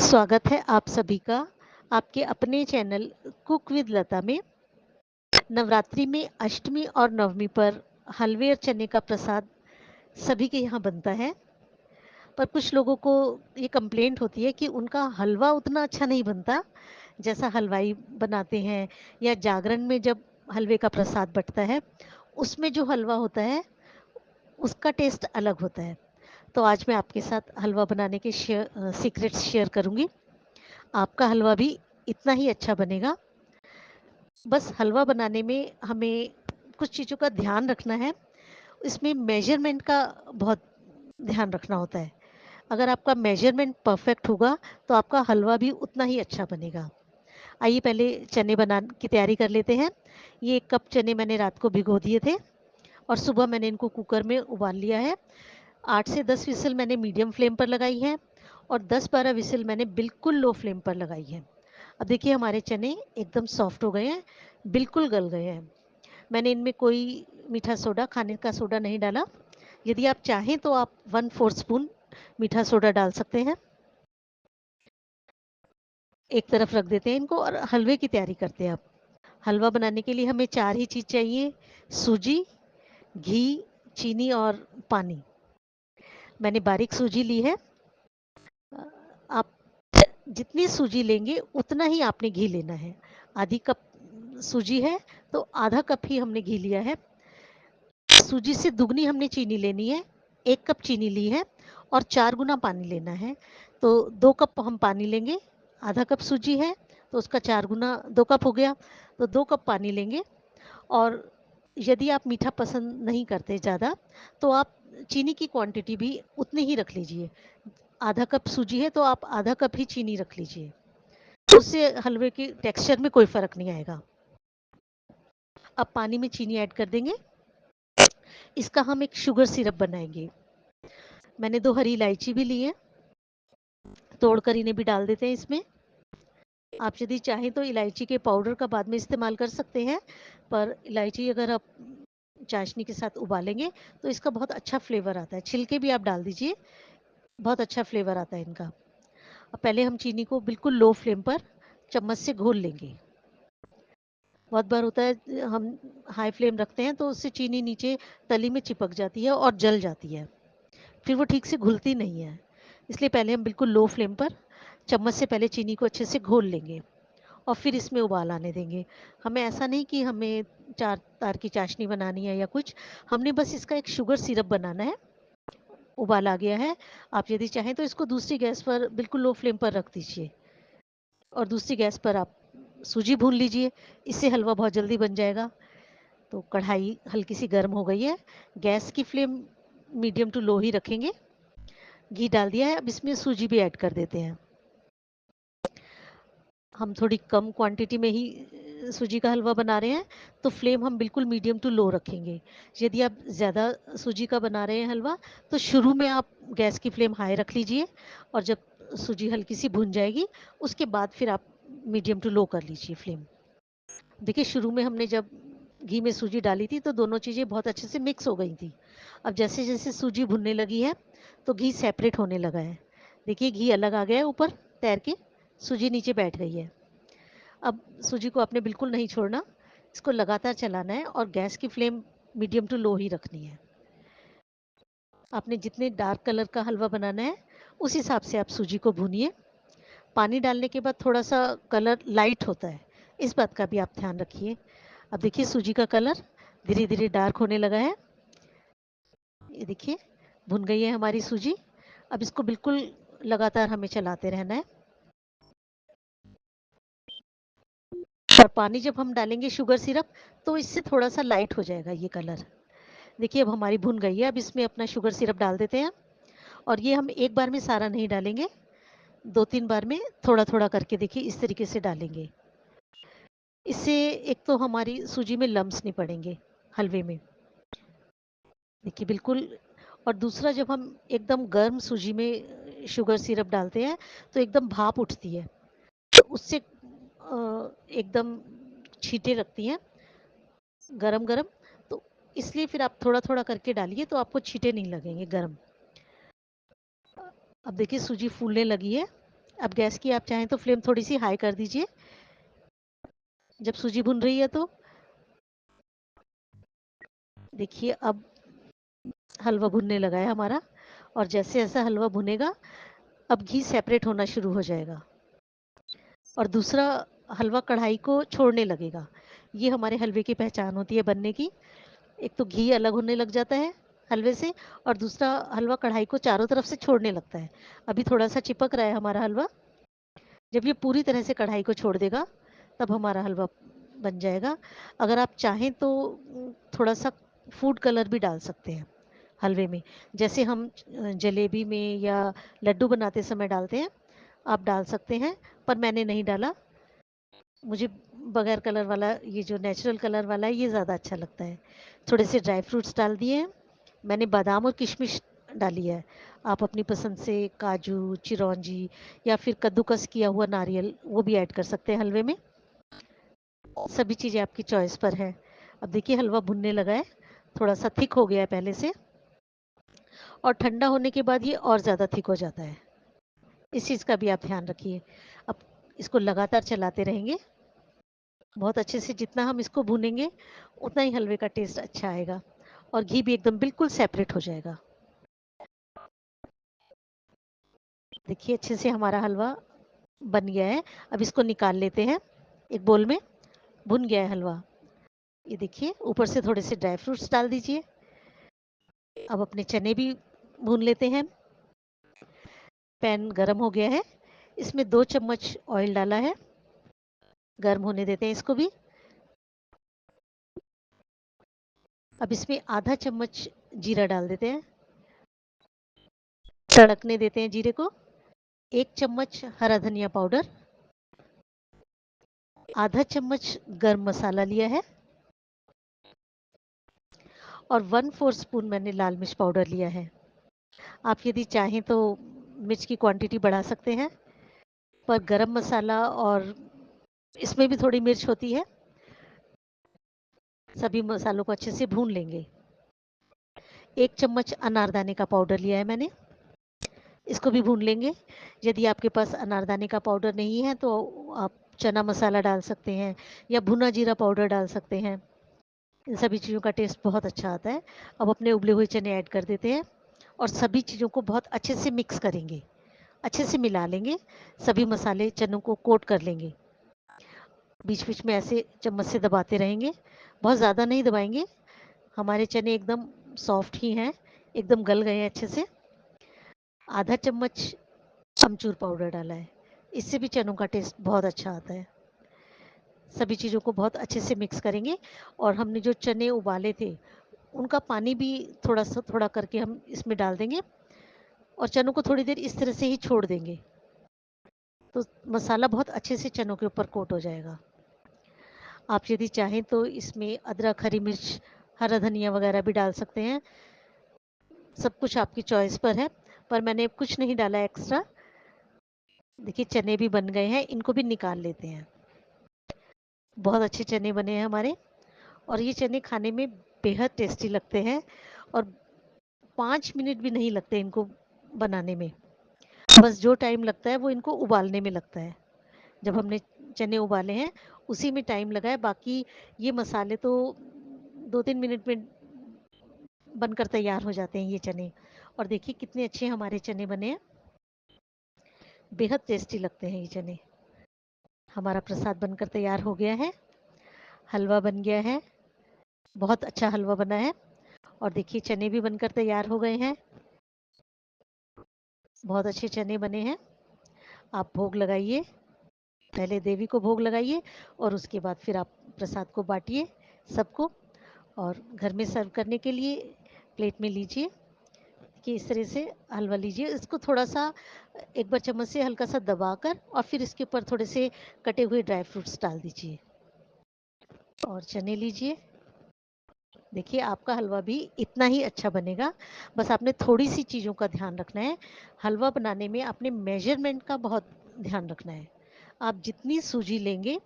स्वागत है आप सभी का आपके अपने चैनल कुक विद लता में। नवरात्रि में अष्टमी और नवमी पर हलवे और चने का प्रसाद सभी के यहाँ बनता है, पर कुछ लोगों को ये कंप्लेंट होती है कि उनका हलवा उतना अच्छा नहीं बनता जैसा हलवाई बनाते हैं, या जागरण में जब हलवे का प्रसाद बंटता है उसमें जो हलवा होता है उसका टेस्ट अलग होता है। तो आज मैं आपके साथ हलवा बनाने के सीक्रेट्स शेयर करूँगी। आपका हलवा भी इतना ही अच्छा बनेगा। बस हलवा बनाने में हमें कुछ चीज़ों का ध्यान रखना है। इसमें मेजरमेंट का बहुत ध्यान रखना होता है। अगर आपका मेजरमेंट परफेक्ट होगा तो आपका हलवा भी उतना ही अच्छा बनेगा। आइए पहले चने बनाने की तैयारी कर लेते हैं। ये 1 कप चने मैंने रात को भिगो दिए थे और सुबह मैंने इनको कुकर में उबाल लिया है। 8 से 10 विसल मैंने मीडियम फ्लेम पर लगाई है और 10-12 विसल मैंने बिल्कुल लो फ्लेम पर लगाई है। अब देखिए हमारे चने एकदम सॉफ्ट हो गए हैं, बिल्कुल गल गए हैं। मैंने इनमें कोई मीठा सोडा, खाने का सोडा नहीं डाला। यदि आप चाहें तो आप 1/4 स्पून मीठा सोडा डाल सकते हैं। एक तरफ रख देते हैं इनको और हलवे की तैयारी करते हैं अब। हलवा बनाने के लिए हमें 4 ही चीज़ चाहिए: सूजी, घी, चीनी और पानी। मैंने बारीक सूजी ली है। आप जितनी सूजी लेंगे उतना ही आपने घी लेना है। आधी कप सूजी है तो आधा कप ही हमने घी लिया है। सूजी से दुगनी हमने चीनी लेनी है। 1 कप चीनी ली है और 4 गुना पानी लेना है। तो 2 कप हम पानी लेंगे। आधा कप सूजी है तो उसका 4 गुना 2 कप हो गया, तो 2 कप पानी लेंगे। और यदि आप मीठा पसंद नहीं करते ज़्यादा तो आप चीनी की क्वांटिटी भी उतनी ही रख लीजिए। आधा कप सूजी है तो आप आधा कप ही चीनी रख लीजिए। उससे हलवे के टेक्सचर में कोई फ़र्क नहीं आएगा। अब पानी में चीनी ऐड कर देंगे। इसका हम एक शुगर सिरप बनाएंगे। मैंने 2 हरी इलायची भी ली है, तोड़कर इन्हें भी डाल देते हैं इसमें। आप यदि चाहें तो इलायची के पाउडर का बाद में इस्तेमाल कर सकते हैं, पर इलायची अगर आप चाशनी के साथ उबालेंगे तो इसका बहुत अच्छा फ्लेवर आता है। छिलके भी आप डाल दीजिए, बहुत अच्छा फ्लेवर आता है इनका। अब पहले हम चीनी को बिल्कुल लो फ्लेम पर चम्मच से घोल लेंगे। बहुत बार होता है हम हाई फ्लेम रखते हैं तो उससे चीनी नीचे तली में चिपक जाती है और जल जाती है, फिर वो ठीक से घुलती नहीं है। इसलिए पहले हम बिल्कुल लो फ्लेम पर चम्मच से पहले चीनी को अच्छे से घोल लेंगे और फिर इसमें उबाल आने देंगे। हमें ऐसा नहीं कि हमें 4 तार की चाशनी बनानी है या कुछ, हमने बस इसका एक शुगर सिरप बनाना है। उबाल आ गया है, आप यदि चाहें तो इसको दूसरी गैस पर बिल्कुल लो फ्लेम पर रख दीजिए और दूसरी गैस पर आप सूजी भून लीजिए। इससे हलवा बहुत जल्दी बन जाएगा। तो कढ़ाई हल्की सी गर्म हो गई है। गैस की फ्लेम मीडियम टू लो ही रखेंगे। घी डाल दिया है, अब इसमें सूजी भी ऐड कर देते हैं। हम थोड़ी कम क्वांटिटी में ही सूजी का हलवा बना रहे हैं तो फ्लेम हम बिल्कुल मीडियम टू लो रखेंगे। यदि आप ज़्यादा सूजी का बना रहे हैं हलवा तो शुरू में आप गैस की फ्लेम हाई रख लीजिए और जब सूजी हल्की सी भुन जाएगी उसके बाद फिर आप मीडियम टू लो कर लीजिए फ्लेम। देखिए शुरू में हमने जब घी में सूजी डाली थी तो दोनों चीज़ें बहुत अच्छे से मिक्स हो गई थी। अब जैसे-जैसे सूजी भुनने लगी है तो घी सेपरेट होने लगा है। देखिए घी अलग आ गया है ऊपर तैर के, सूजी नीचे बैठ गई है। अब सूजी को आपने बिल्कुल नहीं छोड़ना, इसको लगातार चलाना है और गैस की फ्लेम मीडियम टू लो ही रखनी है। आपने जितने डार्क कलर का हलवा बनाना है उस हिसाब से आप सूजी को भूनिए। पानी डालने के बाद थोड़ा-सा कलर लाइट होता है, इस बात का भी आप ध्यान रखिए। अब देखिए सूजी का कलर धीरे-धीरे डार्क होने लगा है। ये देखिए भुन गई है हमारी सूजी। अब इसको बिल्कुल लगातार हमें चलाते रहना है। और पानी जब हम डालेंगे शुगर सिरप तो इससे थोड़ा-सा लाइट हो जाएगा ये कलर। देखिए अब हमारी भुन गई है, अब इसमें अपना शुगर सिरप डाल देते हैं और ये हम एक बार में सारा नहीं डालेंगे, 2-3 बार में थोड़ा-थोड़ा करके देखिए इस तरीके से डालेंगे। इससे एक तो हमारी सूजी में लम्प्स नहीं पड़ेंगे हलवे में। देखिए बिल्कुल। और दूसरा जब हम एकदम गर्म सूजी में शुगर सिरप डालते हैं तो एकदम भाप उठती है, तो उससे एकदम छींटे लगती हैं गरम-गरम, तो इसलिए फिर आप थोड़ा-थोड़ा करके डालिए तो आपको छींटे नहीं लगेंगे गरम। अब देखिए सूजी फूलने लगी है। अब गैस की आप चाहें तो फ्लेम थोड़ी सी हाई कर दीजिए जब सूजी भुन रही है तो। देखिए अब हलवा भुनने लगा है हमारा, और जैसे जैसा हलवा भुनेगा अब घी सेपरेट होना शुरू हो जाएगा और दूसरा हलवा कढ़ाई को छोड़ने लगेगा। ये हमारे हलवे की पहचान होती है बनने की। एक तो घी अलग होने लग जाता है हलवे से, और दूसरा हलवा कढ़ाई को चारों तरफ से छोड़ने लगता है। अभी थोड़ा सा चिपक रहा है हमारा हलवा, जब ये पूरी तरह से कढ़ाई को छोड़ देगा तब हमारा हलवा बन जाएगा। अगर आप चाहें तो थोड़ा सा फूड कलर भी डाल सकते हैं हलवे में, जैसे हम जलेबी में या लड्डू बनाते समय डालते हैं, आप डाल सकते हैं, पर मैंने नहीं डाला। मुझे बगैर कलर वाला, ये जो नेचुरल कलर वाला है, ये ज़्यादा अच्छा लगता है। थोड़े से ड्राई फ्रूट्स डाल दिए हैं मैंने, बादाम और किशमिश डाली है। आप अपनी पसंद से काजू, चिरौंजी या फिर कद्दूकस किया हुआ नारियल वो भी ऐड कर सकते हैं हलवे में। सभी चीज़ें आपकी चॉइस पर है। अब देखिए हलवा भुनने लगा है, थोड़ा सा थिक हो गया है पहले से, और ठंडा होने के बाद ये और ज़्यादा थिक हो जाता है। इस चीज़ का भी आप ध्यान रखिए। अब इसको लगातार चलाते रहेंगे बहुत अच्छे से। जितना हम इसको भूनेंगे उतना ही हलवे का टेस्ट अच्छा आएगा और घी भी एकदम बिल्कुल सेपरेट हो जाएगा। देखिए अच्छे से हमारा हलवा बन गया है। अब इसको निकाल लेते हैं एक बोल में। भुन गया है हलवा। ये देखिए ऊपर से थोड़े से ड्राई फ्रूट्स डाल दीजिए। अब अपने चने भी भून लेते हैं। पैन गरम हो गया है, इसमें 2 चम्मच ऑयल डाला है। गर्म होने देते हैं इसको भी। अब इसमें आधा चम्मच जीरा डाल देते हैं, तड़कने देते हैं जीरे को। 1 चम्मच हरा धनिया पाउडर, आधा चम्मच गरम मसाला लिया है, और 1/4 स्पून मैंने लाल मिर्च पाउडर लिया है। आप यदि चाहें तो मिर्च की क्वांटिटी बढ़ा सकते हैं, पर गरम मसाला और इसमें भी थोड़ी मिर्च होती है। सभी मसालों को अच्छे से भून लेंगे। 1 चम्मच अनारदाने का पाउडर लिया है मैंने, इसको भी भून लेंगे। यदि आपके पास अनारदाने का पाउडर नहीं है तो आप चना मसाला डाल सकते हैं या भुना जीरा पाउडर डाल सकते हैं। इन सभी चीज़ों का टेस्ट बहुत अच्छा आता है। अब अपने उबले हुए चने ऐड कर देते हैं और सभी चीज़ों को बहुत अच्छे से मिक्स करेंगे, अच्छे से मिला लेंगे। सभी मसाले चनों को कोट कर लेंगे। बीच बीच में ऐसे चम्मच से दबाते रहेंगे, बहुत ज़्यादा नहीं दबाएंगे। हमारे चने एकदम सॉफ्ट ही हैं, एकदम गल गए हैं अच्छे से। आधा चम्मच अमचूर पाउडर डाला है, इससे भी चनों का टेस्ट बहुत अच्छा आता है। सभी चीज़ों को बहुत अच्छे से मिक्स करेंगे, और हमने जो चने उबाले थे उनका पानी भी थोड़ा सा थोड़ा करके हम इसमें डाल देंगे और चनों को थोड़ी देर इस तरह से ही छोड़ देंगे, तो मसाला बहुत अच्छे से चनों के ऊपर कोट हो जाएगा। आप यदि चाहें तो इसमें अदरक, हरी मिर्च, हरा धनिया वगैरह भी डाल सकते हैं। सब कुछ आपकी चॉइस पर है, पर मैंने कुछ नहीं डाला एक्स्ट्रा। देखिए चने भी बन गए हैं, इनको भी निकाल लेते हैं। बहुत अच्छे चने बने हैं हमारे, और ये चने खाने में बेहद टेस्टी लगते हैं, और 5 मिनट भी नहीं लगते इनको बनाने में। बस जो टाइम लगता है वो इनको उबालने में लगता है। जब हमने चने उबाले हैं उसी में टाइम लगा है। बाकी ये मसाले तो 2-3 मिनट में बनकर तैयार हो जाते हैं ये चने। और देखिए कितने अच्छे हमारे चने बने हैं, बेहद टेस्टी लगते हैं ये चने। हमारा प्रसाद बनकर तैयार हो गया है, हलवा बन गया है, बहुत अच्छा हलवा बना है। और देखिए चने भी बनकर तैयार हो गए हैं, बहुत अच्छे चने बने हैं। आप भोग लगाइए, पहले देवी को भोग लगाइए और उसके बाद फिर आप प्रसाद को बांटिए सबको, और घर में सर्व करने के लिए प्लेट में लीजिए कि इस तरह से हलवा लीजिए। इसको थोड़ा सा एक बार चम्मच से हल्का सा दबाकर और फिर इसके ऊपर थोड़े से कटे हुए ड्राई फ्रूट्स डाल दीजिए और चने लीजिए। देखिए आपका हलवा भी इतना ही अच्छा बनेगा। बस आपने थोड़ी सी चीज़ों का ध्यान रखना है। हलवा बनाने में आपने मेजरमेंट का बहुत ध्यान रखना है। आप जितनी सूजी लेंगे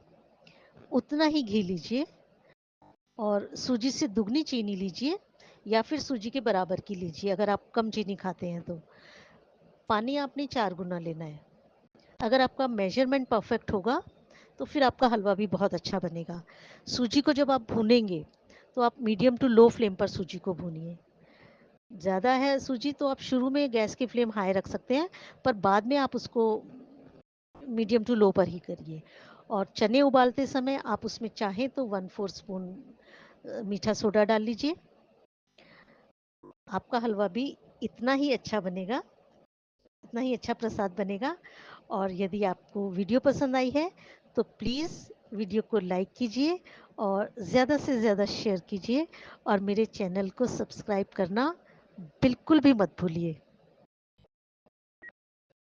उतना ही घी लीजिए, और सूजी से दुगनी चीनी लीजिए या फिर सूजी के बराबर की लीजिए अगर आप कम चीनी खाते हैं तो। पानी आपने 4 गुना लेना है। अगर आपका मेजरमेंट परफेक्ट होगा तो फिर आपका हलवा भी बहुत अच्छा बनेगा। सूजी को जब आप भूनेंगे तो आप मीडियम टू लो फ्लेम पर सूजी को भूनिए। ज़्यादा है सूजी तो आप शुरू में गैस की फ्लेम हाई रख सकते हैं, पर बाद में आप उसको मीडियम टू लो पर ही करिए। और चने उबालते समय आप उसमें चाहें तो 1/4 स्पून मीठा सोडा डाल लीजिए। आपका हलवा भी इतना ही अच्छा बनेगा, इतना ही अच्छा प्रसाद बनेगा। और यदि आपको वीडियो पसंद आई है तो प्लीज़ वीडियो को लाइक कीजिए और ज़्यादा से ज़्यादा शेयर कीजिए और मेरे चैनल को सब्सक्राइब करना बिल्कुल भी मत भूलिए।